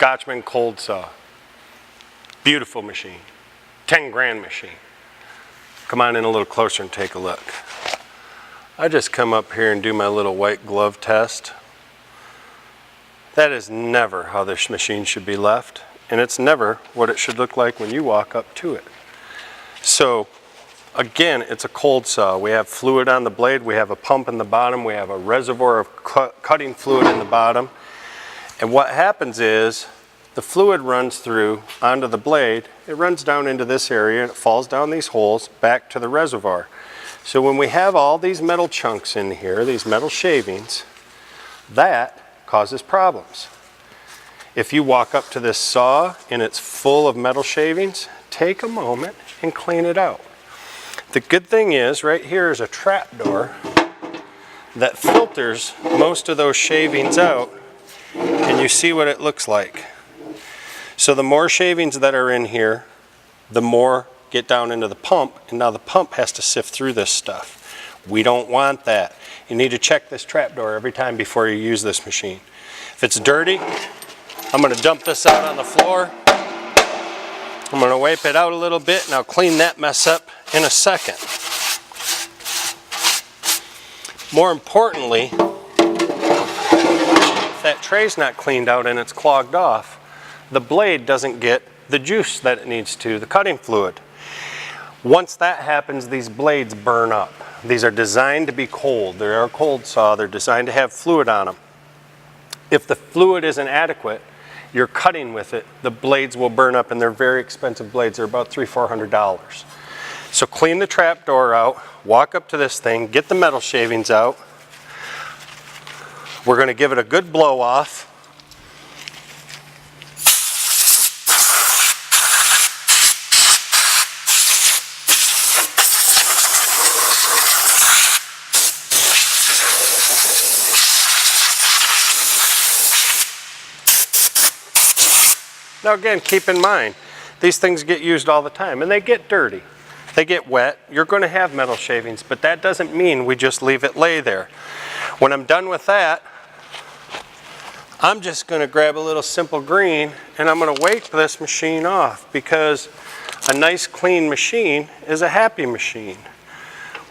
Scothman cold saw. Beautiful machine. 10 grand machine. Come on in a little closer and take a look. I just come up here and do my little white glove test. That is never how this machine should be left, and it's never what it should look like when you walk up to it. So again, it's a cold saw. We have fluid on the blade, we have a pump in the bottom, we have a reservoir of cutting fluid in the bottom. And what happens is the fluid runs through onto the blade, it runs down into this area, and it falls down these holes back to the reservoir. So when we have all these metal chunks in here, these metal shavings, that causes problems. If you walk up to this saw and it's full of metal shavings, take a moment and clean it out. The good thing is, right here is a trap door that filters most of those shavings out, and you see what it looks like. So the more shavings that are in here, the more get down into the pump, and now the pump has to sift through this stuff. We don't want that. You need to check this trap door every time before you use this machine. If it's dirty, I'm going to dump this out on the floor. I'm going to wipe it out a little bit, and I'll clean that mess up in a second. More importantly, if that tray's not cleaned out and it's clogged off, the blade doesn't get the juice that it needs to, the cutting fluid. Once that happens, these blades burn up. These are designed to be cold. They're a cold saw. They're designed to have fluid on them. If the fluid isn't adequate, you're cutting with it, the blades will burn up, and they're very expensive blades. They're about $300–400. So clean the trap door out, walk up to this thing, get the metal shavings out. We're going to give it a good blow off. Now again, keep in mind, these things get used all the time, and they get dirty. They get wet. You're going to have metal shavings, but that doesn't mean we just leave it lay there. When I'm done with that, I'm just going to grab a little simple green, and I'm going to wipe this machine off, because a nice clean machine is a happy machine.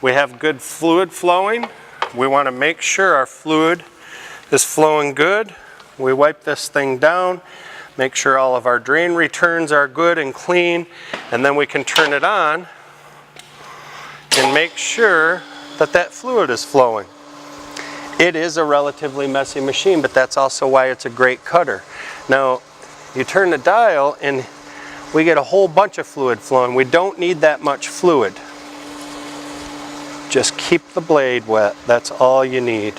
We have good fluid flowing. We want to make sure our fluid is flowing good. We wipe this thing down. Make sure all of our drain returns are good and clean, and then we can turn it on and make sure that that fluid is flowing. It is a relatively messy machine, but that's also why it's a great cutter. Now, you turn the dial and we get a whole bunch of fluid flowing. We don't need that much fluid. Just keep the blade wet. That's all you need.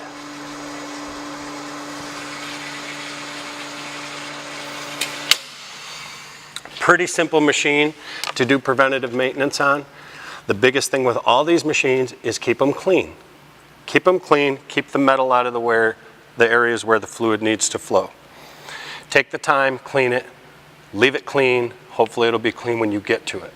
Pretty simple machine to do preventative maintenance on. The biggest thing with all these machines is keep them clean. Keep them clean, keep the metal out of the areas where the fluid needs to flow. Take the time, clean it, leave it clean. Hopefully it'll be clean when you get to it.